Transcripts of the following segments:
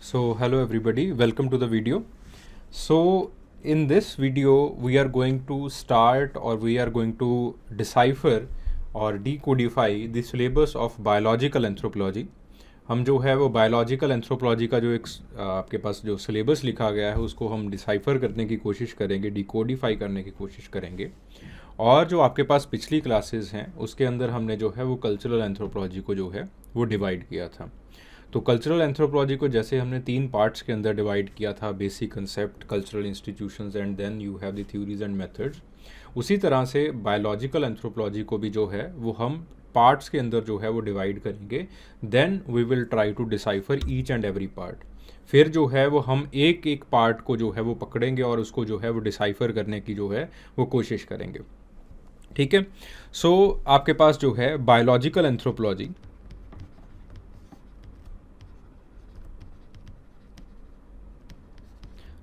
So hello everybody, welcome to the video. So in this video we are going to start or we are going to decipher और decodify the syllabus of biological anthropology. हम जो है वो biological anthropology का जो एक आपके पास जो सिलेबस लिखा गया है उसको हम डिसाइफर करने की कोशिश करेंगे, डिकोडिफाई करने की कोशिश करेंगे। और जो आपके पास पिछली क्लासेस हैं उसके अंदर हमने जो है वो कल्चरल एंथ्रोपोलॉजी को जो है वो डिवाइड किया था। तो कल्चरल एंथ्रोपोलॉजी को जैसे हमने 3 पार्ट्स के अंदर डिवाइड किया था, basic concept, cultural institutions and then you have the theories and methods, उसी तरह से बायोलॉजिकल एंथ्रोपोलॉजी को भी जो है वो हम पार्ट्स के अंदर जो है वो डिवाइड करेंगे। Then we will try to decipher each and every part. फिर जो है वो हम एक एक पार्ट को जो है वो पकड़ेंगे और उसको जो है वो डिसाइफर करने की जो है वो कोशिश करेंगे। ठीक है। सो आपके पास जो है biological anthropology,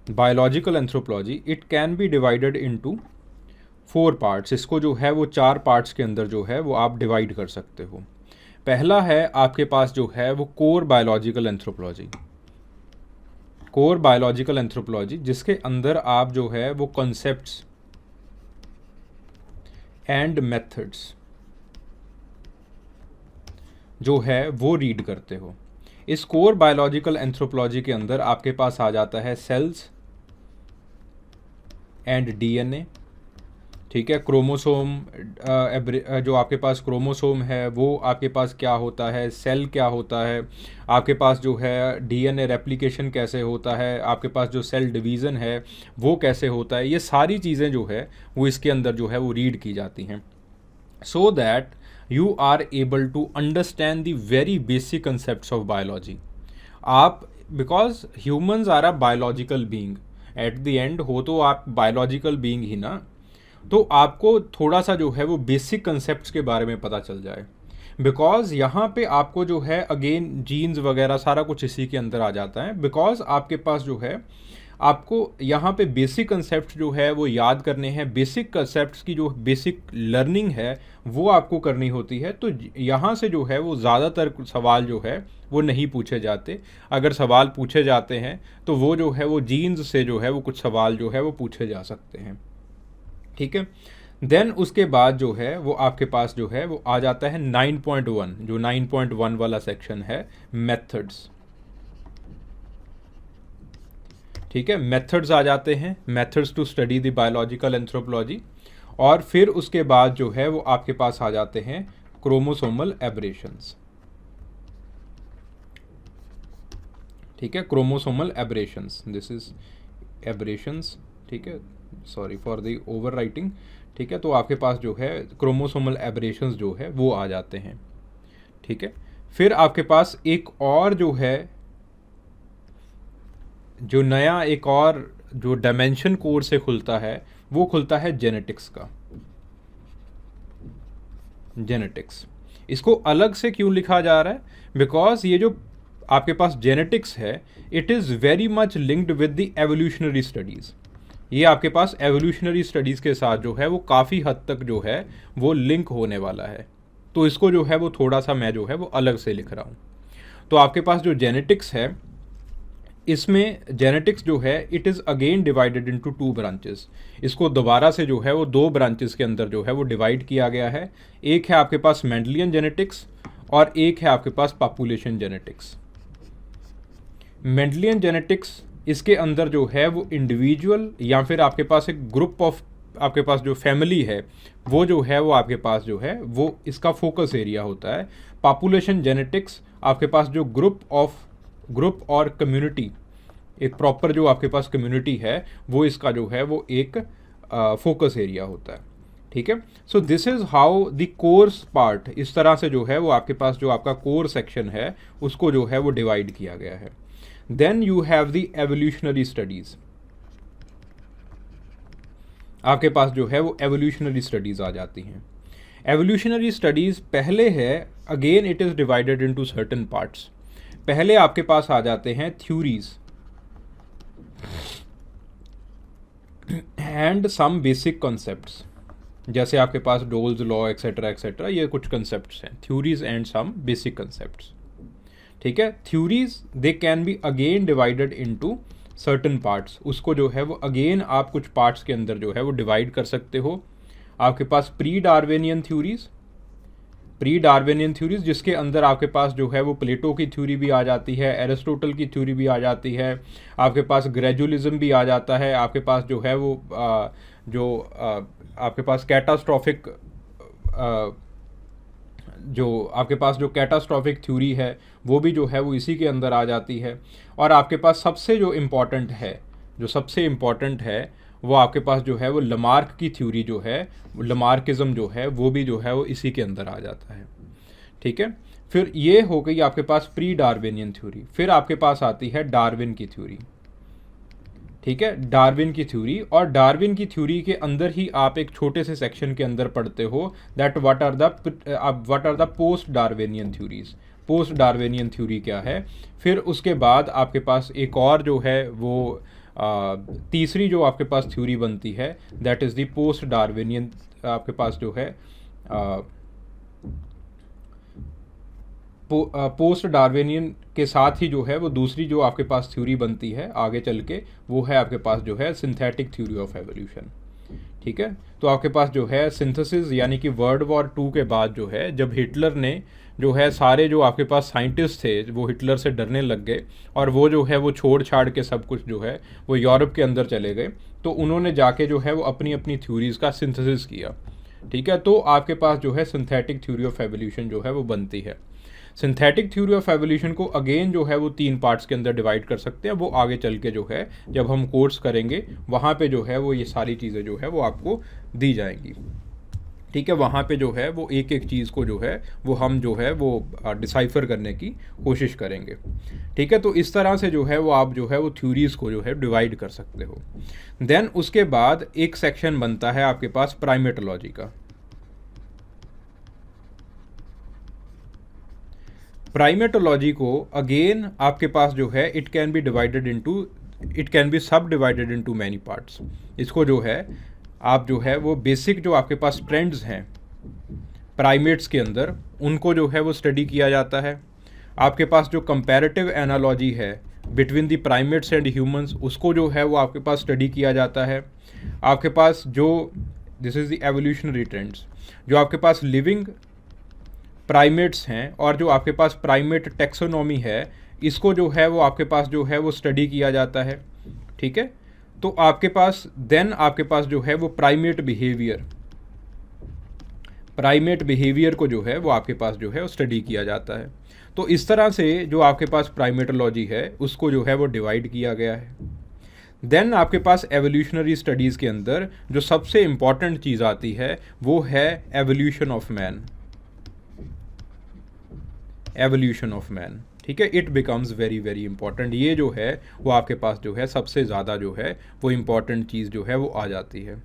biological anthropology it can be divided into 4 parts. इसको जो है वो 4 पार्ट्स के अंदर जो है वो आप डिवाइड कर सकते हो। पहला है आपके पास जो है वो core biological anthropology, core biological anthropology जिसके अंदर आप जो है वो कॉन्सेप्ट्स एंड मेथड्स जो है वो रीड करते हो। इस कोर बायोलॉजिकल एंथ्रोपोलॉजी के अंदर आपके पास आ जाता है सेल्स एंड डीएनए। ठीक है। क्रोमोसोम, जो आपके पास क्रोमोसोम है वो आपके पास क्या होता है, सेल क्या होता है, आपके पास जो है डीएनए रेप्लिकेशन कैसे होता है, आपके पास जो सेल डिवीज़न है वो कैसे होता है, ये सारी चीज़ें जो है वो इसके अंदर जो है वो रीड की जाती हैं, so that you are able to understand the very basic concepts of biology. आप because humans are a biological being, at the end हो तो आप biological being ही ना, तो आपको थोड़ा सा जो है वो बेसिक कंसेप्ट के बारे में पता चल जाए। बिकॉज यहाँ पे आपको जो है अगेन जीन्स वगैरह सारा कुछ इसी के अंदर आ जाता है। बिकॉज आपके पास जो है आपको यहाँ पे बेसिक कंसेप्ट जो है वो याद करने हैं, बेसिक कंसेप्ट्स की जो बेसिक लर्निंग है वो आपको करनी होती है। तो यहाँ से जो है वो ज़्यादातर सवाल जो है वो नहीं पूछे जाते। अगर सवाल पूछे जाते हैं तो वो जो है वो जीन्स से जो है वो कुछ सवाल जो है वो पूछे जा सकते हैं। ठीक है। देन उसके बाद जो है वो आपके पास जो है वो आ जाता है 9.1, जो 9.1 वाला सेक्शन है, मेथड्स। ठीक है। मेथड्स आ जाते हैं, methods to study the biological anthropology. और फिर उसके बाद जो है वो आपके पास आ जाते हैं क्रोमोसोमल एब्रेशंस। ठीक है। Chromosomal aberrations, this is aberrations. ठीक है, sorry for the over writing. ठीक है। तो आपके पास जो है क्रोमोसोमल एब्रेशंस जो है वो आ जाते हैं। ठीक है। फिर आपके पास एक और जो है जो नया एक और जो डायमेंशन कोर्स से खुलता है वो खुलता है जेनेटिक्स का। जेनेटिक्स इसको अलग से क्यों लिखा जा रहा है? बिकॉज ये जो आपके पास जेनेटिक्स है it is very much linked with the evolutionary studies. ये आपके पास एवोल्यूशनरी स्टडीज़ के साथ जो है वो काफ़ी हद तक जो है वो लिंक होने वाला है। तो इसको जो है वो थोड़ा सा मैं जो है वो अलग से लिख रहा हूँ। तो आपके पास जो जेनेटिक्स है इसमें जेनेटिक्स जो है it is again divided into 2 branches. इसको दोबारा से जो है वो 2 ब्रांचेस के अंदर जो है वो डिवाइड किया गया है। एक है आपके पास मेंडलियन जेनेटिक्स और एक है आपके पास पॉपुलेशन जेनेटिक्स। मेंडलियन जेनेटिक्स इसके अंदर जो है वो इंडिविजुअल या फिर आपके पास एक ग्रुप ऑफ आपके पास जो फैमिली है वो जो है वो आपके पास जो है वो इसका फोकस एरिया होता है। पॉपुलेशन जेनेटिक्स आपके पास जो ग्रुप और कम्युनिटी, एक प्रॉपर जो आपके पास कम्युनिटी है वो इसका जो है वो एक फोकस एरिया होता है। ठीक है। So this is how the course part, इस तरह से जो है वो आपके पास जो आपका कोर सेक्शन है उसको जो है वो डिवाइड किया गया है। Then you have the evolutionary studies. आपके पास जो है वो एवोल्यूशनरी स्टडीज़ आ जाती हैं। एवोल्यूशनरी स्टडीज़ पहले है, again it is divided into certain parts. पहले आपके पास आ जाते हैं theories and some basic concepts, जैसे आपके पास डोल्स लॉ एक्सेट्रा एक्सेट्रा, ये कुछ कॉन्सेप्ट्स हैं, theories and some basic concepts. ठीक है। Theories they can be again divided into certain parts, उसको जो है वो अगेन आप कुछ पार्ट्स के अंदर जो है वो डिवाइड कर सकते हो। आपके पास प्री डार्विनियन थ्योरीज जिसके अंदर आपके पास जो है वो प्लेटो की थ्योरी भी आ जाती है, एरिस्टोटल की थ्योरी भी आ जाती है, आपके पास ग्रेजुअलिज्म भी आ जाता है, आपके पास जो है वो आपके पास कैटास्ट्रॉफिक थ्योरी है वो भी जो है वो इसी के अंदर आ जाती है। और आपके पास सबसे इम्पॉर्टेंट है वो आपके पास जो है वो लमार्क की थ्योरी जो है, लमार्किज्म जो है वो भी जो है वो इसी के अंदर आ जाता है। ठीक है। फिर ये हो गई आपके पास प्री डार्विनियन थ्योरी। फिर आपके पास आती है डार्विन की थ्योरी। ठीक है, डार्विन की थ्योरी। और डार्विन की थ्योरी के अंदर ही आप एक छोटे से सेक्शन के अंदर पढ़ते हो that what are the post Darwinian theories. Post Darwinian theory क्या है। फिर उसके बाद आपके पास एक और जो है वो तीसरी जो आपके पास थ्योरी बनती है that is the post Darwinian. आपके पास जो है पोस्ट डार्विनियन के साथ ही जो है वो दूसरी जो आपके पास थ्योरी बनती है आगे चल के, वो है आपके पास जो है सिंथेटिक थ्योरी ऑफ एवोल्यूशन। ठीक है। तो आपके पास जो है सिंथेसिस, यानी कि वर्ल्ड वॉर 2 के बाद जो है जब हिटलर ने जो है सारे जो आपके पास साइंटिस्ट थे वो हिटलर से डरने लग गए और वो जो है वो छोड़ छाड़ के सब कुछ जो है वो यूरोप के अंदर चले गए, तो उन्होंने जाके जो है वो अपनी अपनी थ्योरीज का सिंथेसिस किया। ठीक है। तो आपके पास जो है सिंथेटिक थ्योरी ऑफ एवोल्यूशन जो है वो बनती है। सिंथेटिक थ्योरी ऑफ एवोल्यूशन को अगेन जो है वो 3 पार्ट्स के अंदर डिवाइड कर सकते हैं। वो आगे चल के जो है जब हम कोर्स करेंगे वहाँ पे जो है वो ये सारी चीज़ें जो है वो आपको दी जाएंगी। ठीक है। वहाँ पे जो है वो एक एक चीज़ को जो है वो हम जो है वो डिसाइफर करने की कोशिश करेंगे। ठीक है। तो इस तरह से जो है वो आप जो है वो थ्योरीज़ को जो है डिवाइड कर सकते हो। देन उसके बाद एक सेक्शन बनता है आपके पास प्राइमेटोलॉजी का। प्राइमेटोलॉजी को अगेन आपके पास जो है इट कैन बी सब डिवाइडेड इनटू मैनी पार्ट्स। इसको जो है आप जो है वो बेसिक जो आपके पास ट्रेंड्स हैं प्राइमेट्स के अंदर उनको जो है वो स्टडी किया जाता है। आपके पास जो कंपैरेटिव एनालॉजी है between the primates and humans उसको जो है वो आपके पास स्टडी किया जाता है। आपके पास जो this is the evolutionary trends, जो आपके पास लिविंग प्राइमेट्स हैं और जो आपके पास प्राइमेट टेक्सोनॉमी है इसको जो है वो आपके पास जो है वो स्टडी किया जाता है। ठीक है। तो आपके पास देन आपके पास जो है वो प्राइमेट बिहेवियर को जो है वो आपके पास जो है वो स्टडी किया जाता है। तो इस तरह से जो आपके पास प्राइमेटोलॉजी है उसको जो है वो डिवाइड किया गया है। देन आपके पास एवोल्यूशनरी स्टडीज़ के अंदर जो सबसे इम्पॉर्टेंट चीज़ आती है वो है एवोल्यूशन ऑफ मैन। ठीक है। It becomes very very important. ये जो है वो आपके पास जो है सबसे ज़्यादा जो है वो इम्पॉर्टेंट चीज़ जो है वो आ जाती है।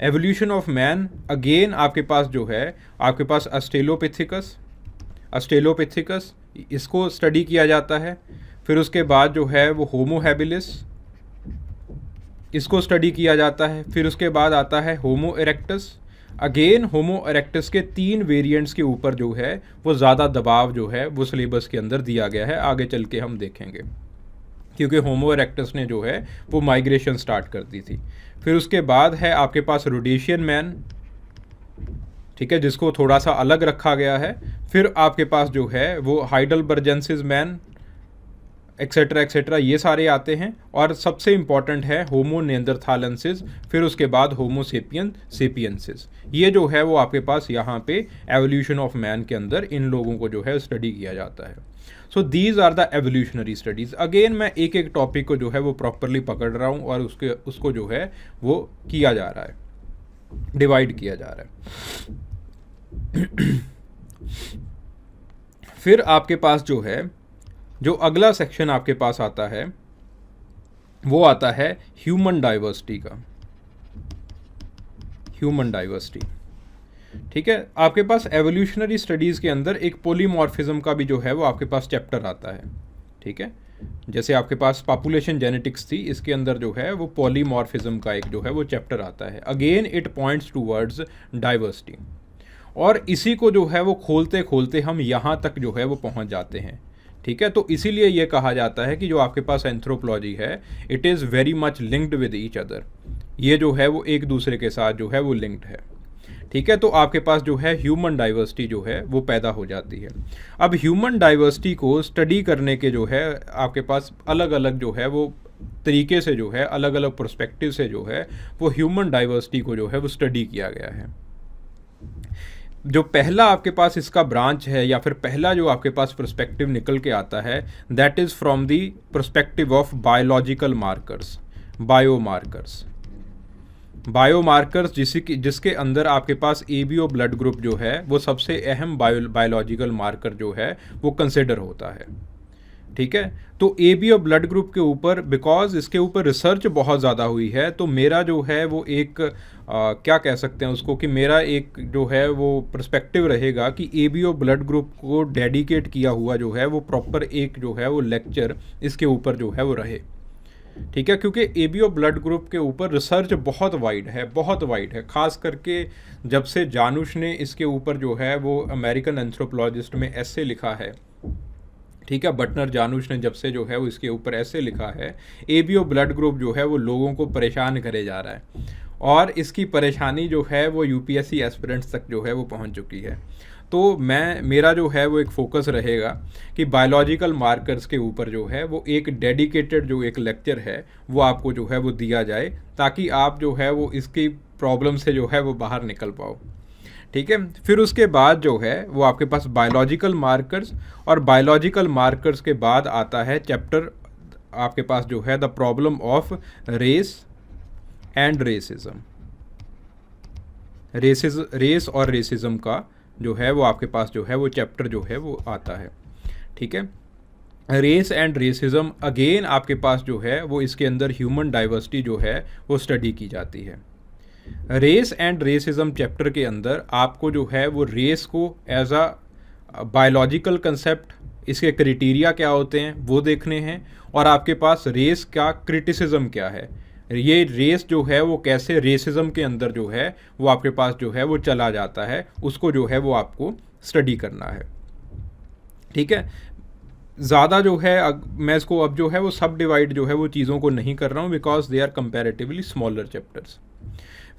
एवोल्यूशन ऑफ मैन अगेन आपके पास जो है आपके पास अस्ट्रेलोपिथिकस इसको स्टडी किया जाता है। फिर उसके बाद जो है वो होमो हैबिलिस इसको स्टडी किया जाता है। फिर उसके बाद आता है होमो इरेक्टस। अगेन होमो इरेक्टस के 3 वेरिएंट्स के ऊपर जो है वो ज़्यादा दबाव जो है वो सिलेबस के अंदर दिया गया है, आगे चल के हम देखेंगे, क्योंकि होमो इरेक्टस ने जो है वो माइग्रेशन स्टार्ट कर दी थी। फिर उसके बाद है आपके पास रोडेशियन मैन। ठीक है, जिसको थोड़ा सा अलग रखा गया है। फिर आपके पास जो है वो हाइडलबर्जेंसिस मैन एक्सेट्रा ये सारे आते हैं। और सबसे इम्पॉर्टेंट है होमो नेंदरथालेंसिस, फिर उसके बाद होमो सेपियंसिस। ये जो है वो आपके पास यहाँ पे एवोल्यूशन ऑफ मैन के अंदर इन लोगों को जो है स्टडी किया जाता है। So these are the evolutionary studies. Again मैं एक एक टॉपिक को जो है वो प्रॉपरली पकड़ रहा हूँ और उसको जो है वो किया जा रहा है, डिवाइड किया जा रहा है। फिर आपके पास जो है जो अगला सेक्शन आपके पास आता है वो आता है ह्यूमन डाइवर्सिटी का। ठीक है। आपके पास एवोल्यूशनरी स्टडीज़ के अंदर एक पॉलीमॉर्फिज्म का भी जो है वो आपके पास चैप्टर आता है। ठीक है। जैसे आपके पास पॉपुलेशन जेनेटिक्स थी, इसके अंदर जो है वो पॉलीमॉर्फिज्म का एक जो है वो चैप्टर आता है। Again it points towards diversity. और इसी को जो है वो खोलते खोलते हम यहाँ तक जो है वो पहुँच जाते हैं। ठीक है, तो इसीलिए ये कहा जाता है कि जो आपके पास एंथ्रोपोलॉजी है, it is very much linked with each other. ये जो है वो एक दूसरे के साथ जो है वो लिंक्ड है। ठीक है, तो आपके पास जो है ह्यूमन डाइवर्सिटी जो है वो पैदा हो जाती है। अब ह्यूमन डाइवर्सिटी को स्टडी करने के जो है आपके पास अलग अलग जो है वो तरीके से जो है, अलग अलग पर्सपेक्टिव से जो है वो ह्यूमन डाइवर्सिटी को जो है वो स्टडी किया गया है। जो पहला आपके पास इसका ब्रांच है या फिर पहला जो आपके पास पर्सपेक्टिव निकल के आता है, that is from the perspective of biological markers, biomarkers. Biomarkers जिसके अंदर आपके पास एबीओ ब्लड ग्रुप जो है वो सबसे अहम बायोलॉजिकल मार्कर जो है वो कंसिडर होता है। ठीक है, तो एबीओ ब्लड ग्रुप के ऊपर बिकॉज इसके ऊपर रिसर्च बहुत ज़्यादा हुई है, तो मेरा जो है वो एक क्या कह सकते हैं उसको, कि मेरा एक जो है वो पर्सपेक्टिव रहेगा कि एबीओ ब्लड ग्रुप को डेडिकेट किया हुआ जो है वो प्रॉपर एक जो है वो लेक्चर इसके ऊपर जो है वो रहे। ठीक है, क्योंकि एबीओ ब्लड ग्रुप के ऊपर रिसर्च बहुत वाइड है, बहुत वाइड है। ख़ास करके जब से जानुश ने इसके ऊपर जो है वो अमेरिकन एंथ्रोपोलॉजिस्ट में ऐसे लिखा है, ठीक है, बटनर जानुश ने जब से जो है वो इसके ऊपर ऐसे लिखा है, एबीओ ब्लड ग्रुप जो है वो लोगों को परेशान करे जा रहा है और इसकी परेशानी जो है वो यूपीएससी एस्पिरेंट्स तक जो है वो पहुंच चुकी है। तो मेरा जो है वो एक फोकस रहेगा कि बायोलॉजिकल मार्कर्स के ऊपर जो है वो एक डेडिकेटेड जो एक लेक्चर है वो आपको जो है वो दिया जाए, ताकि आप जो है वो इसकी प्रॉब्लम से जो है वो बाहर निकल पाओ। ठीक है, फिर उसके बाद जो है वो आपके पास बायोलॉजिकल मार्कर्स, और बायोलॉजिकल मार्कर्स के बाद आता है चैप्टर आपके पास जो है the problem of race and racism. Race और रेसिज्म का जो है वो आपके पास जो है वो चैप्टर जो है वो आता है। ठीक है, रेस एंड रेसिज्म अगेन आपके पास जो है वो इसके अंदर ह्यूमन डाइवर्सिटी जो है वो स्टडी की जाती है। रेस एंड रेसिज्म चैप्टर के अंदर आपको जो है वो रेस को एज अ बायोलॉजिकल कंसेप्ट, इसके क्राइटेरिया क्या होते हैं वो देखने हैं, और आपके पास रेस का क्रिटिसिज्म क्या है, ये रेस जो है वो कैसे रेसिज्म के अंदर जो है वो आपके पास जो है वो चला जाता है, उसको जो है वो आपको स्टडी करना है। ठीक है, ज़्यादा जो है मैं इसको अब जो है वो सब डिवाइड जो है वो चीज़ों को नहीं कर रहा हूँ, because they are comparatively smaller chapters.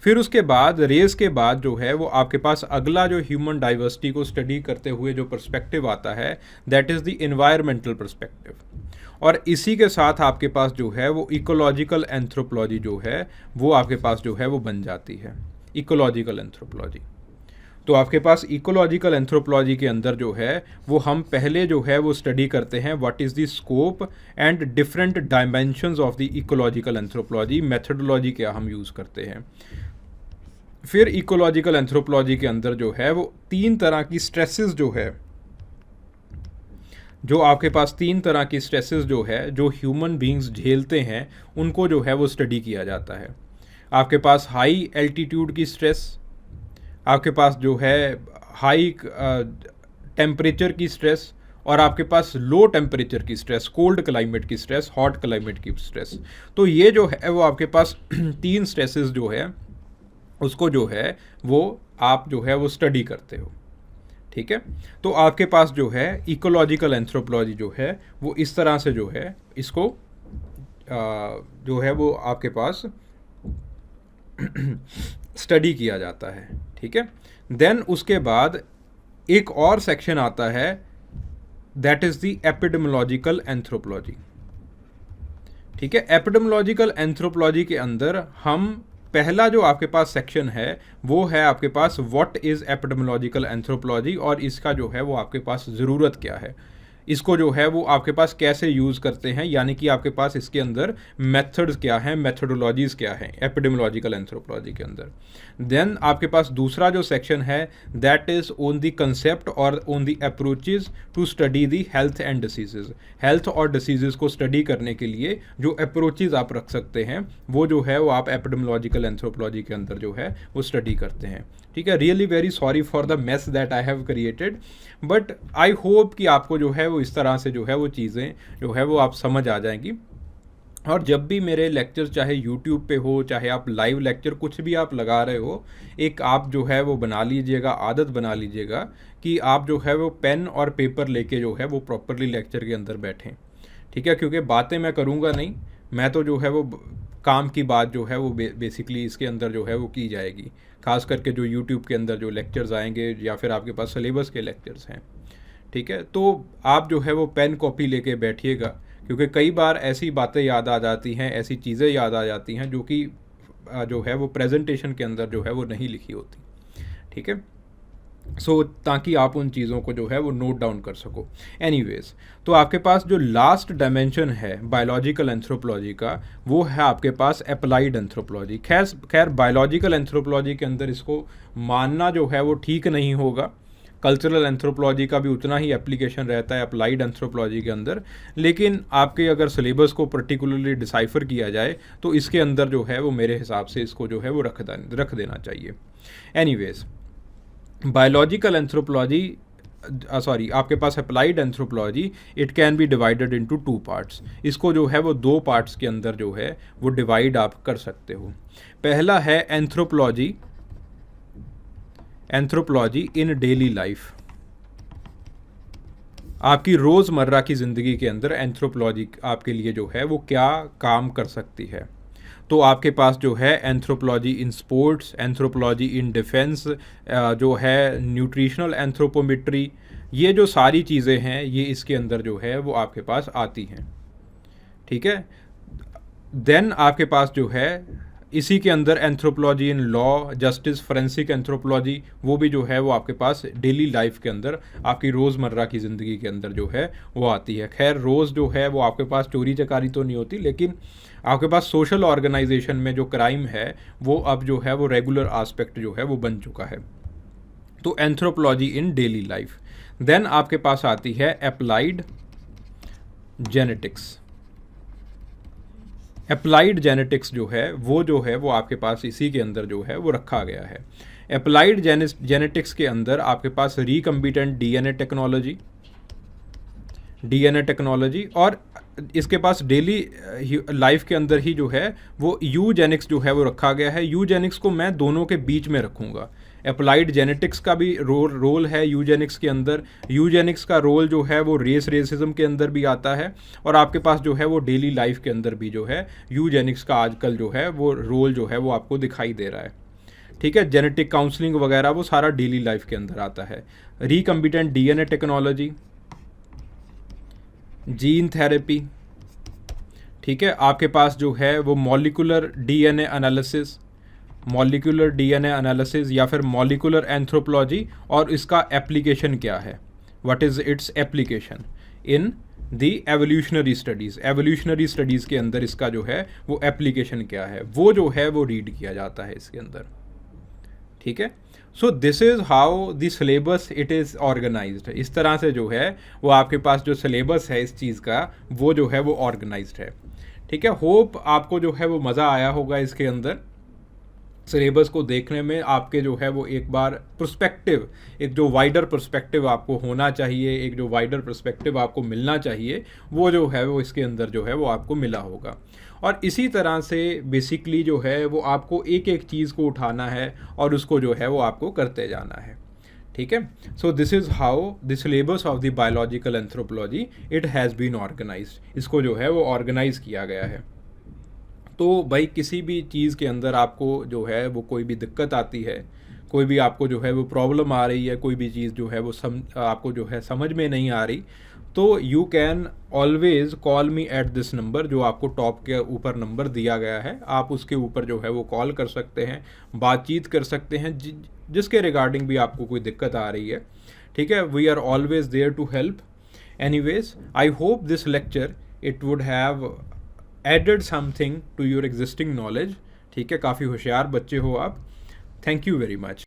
फिर उसके बाद रेस के बाद जो है वो आपके पास अगला जो ह्यूमन डाइवर्सिटी को स्टडी करते हुए जो पर्सपेक्टिव आता है, that is the environmental perspective. और इसी के साथ आपके पास जो है वो इकोलॉजिकल एंथ्रोपोलॉजी जो है वो आपके पास जो है वो बन जाती है, इकोलॉजिकल एंथ्रोपोलॉजी। तो आपके पास इकोलॉजिकल एंथ्रोपोलॉजी के अंदर जो है वो हम पहले जो है वो स्टडी करते हैं what is the scope and different dimensions of the ecological anthropology, methodology क्या हम यूज़ करते हैं। फिर इकोलॉजिकल एंथ्रोपोलॉजी के अंदर जो है वो 3 तरह की स्ट्रेसेस जो है, जो आपके पास 3 तरह की स्ट्रेसेस जो है जो ह्यूमन बींग्स झेलते हैं, उनको जो है वो स्टडी किया जाता है। आपके पास हाई एल्टीट्यूड की स्ट्रेस, आपके पास जो है हाई टेम्परेचर की स्ट्रेस, और आपके पास लो टेम्परेचर की स्ट्रेस, कोल्ड क्लाइमेट की स्ट्रेस, हॉट क्लाइमेट की स्ट्रेस। तो ये जो है वो आपके पास 3 स्ट्रेसेस जो है उसको जो है वो आप जो है वो स्टडी करते हो। ठीक है, तो आपके पास जो है इकोलॉजिकल एंथ्रोपोलॉजी जो है वो इस तरह से जो है इसको जो है वो आपके पास स्टडी किया जाता है। ठीक है, देन उसके बाद एक और सेक्शन आता है, that is the epidemiological anthropology. ठीक है, एपिडेमियोलॉजिकल एंथ्रोपोलॉजी के अंदर हम पहला जो आपके पास सेक्शन है वो है आपके पास व्हाट इज़ एपिडेमियोलॉजिकल एंथ्रोपोलॉजी, और इसका जो है वो आपके पास ज़रूरत क्या है, इसको जो है वो आपके पास कैसे यूज़ करते हैं, यानी कि आपके पास इसके अंदर मेथड्स क्या हैं, मेथडोलॉजीज़ क्या हैं एपिडेमियोलॉजिकल एंथ्रोपोलॉजी के अंदर। देन आपके पास दूसरा जो सेक्शन है that is on the concept और on the approaches to study the health and diseases. Health और डिसीजेज को स्टडी करने के लिए जो अप्रोचेज आप रख सकते हैं वो जो है वो आप एपिडेमियोलॉजिकल एंथ्रोपोलॉजी के अंदर जो है वो स्टडी करते हैं। ठीक है, really very sorry for the mess that I have created, but I hope कि आपको जो है वो इस तरह से जो है वो चीज़ें जो है वो आप समझ आ जाएंगी। और जब भी मेरे लेक्चर चाहे यूट्यूब पे हो, चाहे आप लाइव लेक्चर कुछ भी आप लगा रहे हो, एक आप जो है वो बना लीजिएगा, आदत बना लीजिएगा कि आप जो है वो पेन और पेपर लेके जो है वो प्रॉपरली लेक्चर के अंदर बैठें, ठीक है, क्योंकि बातें मैं करूँगा नहीं, मैं तो जो है वो काम की बात जो है वो बेसिकली इसके अंदर जो है वो की जाएगी, खास करके जो यूट्यूब के अंदर जो लेक्चर्स आएंगे या फिर आपके पास सिलेबस के लेक्चर्स हैं, ठीक है। तो आप जो है वो पेन कॉपी लेके बैठिएगा, क्योंकि कई बार ऐसी बातें याद आ जाती हैं, ऐसी चीज़ें याद आ जाती हैं जो कि जो है वो प्रेजेंटेशन के अंदर जो है वो नहीं लिखी होती, ठीक है। ताकि आप उन चीज़ों को जो है वो नोट डाउन कर सको। एनीवेज, तो आपके पास जो लास्ट डायमेंशन है बायोलॉजिकल एंथ्रोपोलॉजी का, वो है आपके पास अप्लाइड एंथ्रोपोलॉजी। खैर बायोलॉजिकल एंथ्रोपोलॉजी के अंदर इसको मानना जो है वो ठीक नहीं होगा। कल्चरल एंथ्रोपोलॉजी का भी उतना ही एप्लीकेशन रहता है अप्लाइड एंथ्रोपोलॉजी के अंदर, लेकिन आपके अगर सिलेबस को पर्टिकुलरली डिसाइफर किया जाए तो इसके अंदर जो है वो मेरे हिसाब से इसको जो है वो रख देना चाहिए। एनीवेज, बायोलॉजिकल एंथ्रोपोलॉजी आपके पास applied anthropology, it can be divided into 2 parts. इसको जो है वो 2 पार्ट्स के अंदर जो है वो डिवाइड आप कर सकते हो। पहला है एंथ्रोपोलॉजी इन डेली लाइफ। आपकी रोज़मर्रा की ज़िंदगी के अंदर एंथ्रोपोलॉजी आपके लिए जो है वो क्या काम कर सकती है। तो आपके पास जो है anthropology in sports, anthropology in defence, जो है न्यूट्रिशनल एंथ्रोपोमेट्री, ये जो सारी चीज़ें हैं ये इसके अंदर जो है वो आपके पास आती हैं, ठीक है। देन आपके पास जो है इसी के अंदर anthropology in law, justice, forensic anthropology, वो भी जो है वो आपके पास डेली लाइफ के अंदर आपकी रोज़मर्रा की ज़िंदगी के अंदर जो है वो आती है। खैर रोज़ जो है वो आपके पास चोरी चकारी तो नहीं होती, लेकिन आपके पास सोशल ऑर्गेनाइजेशन में जो क्राइम है वो अब जो है वो रेगुलर आस्पेक्ट जो है वो बन चुका है। तो एंथ्रोपोलॉजी इन डेली लाइफ। देन आपके पास आती है अप्लाइड जेनेटिक्स। अप्लाइड जेनेटिक्स जो है वो आपके पास इसी के अंदर जो है वो रखा गया है। अप्लाइड जेनेटिक्स के अंदर आपके पास रिकम्बिटेंट डीएनए टेक्नोलॉजी और इसके पास डेली लाइफ के अंदर ही जो है वो यूजेनिक्स जो है वो रखा गया है। यूजेनिक्स को मैं दोनों के बीच में रखूँगा। अप्लाइड जेनेटिक्स का भी रोल है यूजेनिक्स के अंदर। यूजेनिक्स का रोल जो है वो रेसिज्म के अंदर भी आता है, और आपके पास जो है वो डेली लाइफ के अंदर भी जो है यूजेनिक्स का आजकल जो है वो रोल जो है वो आपको दिखाई दे रहा है, ठीक है। जेनेटिक काउंसलिंग वगैरह वो सारा डेली लाइफ के अंदर आता है। रिकम्बिटेंट डीएनए टेक्नोलॉजी, जीन थेरेपी, ठीक है। आपके पास जो है वो मॉलिक्यूलर डीएनए एनालिसिस या फिर मॉलिक्यूलर एंथ्रोपोलॉजी, और इसका एप्लीकेशन क्या है, what is its application in the evolutionary studies के अंदर इसका जो है वो एप्लीकेशन क्या है, वो जो है वो रीड किया जाता है इसके अंदर, ठीक है। So this is how the syllabus it is organized. इस तरह से जो है वो आपके पास जो सिलेबस है इस चीज़ का वो जो है वो ऑर्गेनाइज्ड है, ठीक है। होप आपको जो है वो मज़ा आया होगा इसके अंदर सिलेबस को देखने में। आपके जो है वो एक बार पर्सपेक्टिव, एक जो वाइडर पर्सपेक्टिव आपको होना चाहिए, एक जो वाइडर पर्सपेक्टिव आपको मिलना चाहिए, वो जो है वो इसके अंदर जो है वो आपको मिला होगा। और इसी तरह से बेसिकली जो है वो आपको एक एक चीज़ को उठाना है और उसको जो है वो आपको करते जाना है, ठीक है। So this is how the syllabus of the biological anthropology it has been organized. इसको जो है वो ऑर्गेनाइज किया गया है। तो भाई किसी भी चीज़ के अंदर आपको जो है वो कोई भी दिक्कत आती है, कोई भी आपको जो है वो प्रॉब्लम आ रही है, कोई भी चीज़ जो है वो आपको जो है समझ में नहीं आ रही, तो you can always call me at this number, जो आपको टॉप के ऊपर नंबर दिया गया है। आप उसके ऊपर जो है वो कॉल कर सकते हैं, बातचीत कर सकते हैं, जिसके रिगार्डिंग भी आपको कोई दिक्कत आ रही है, ठीक है। We are always there to help. Anyways, I hope this lecture it would have added something to your existing knowledge, ठीक है। काफ़ी होशियार बच्चे हो आप। Thank you very much.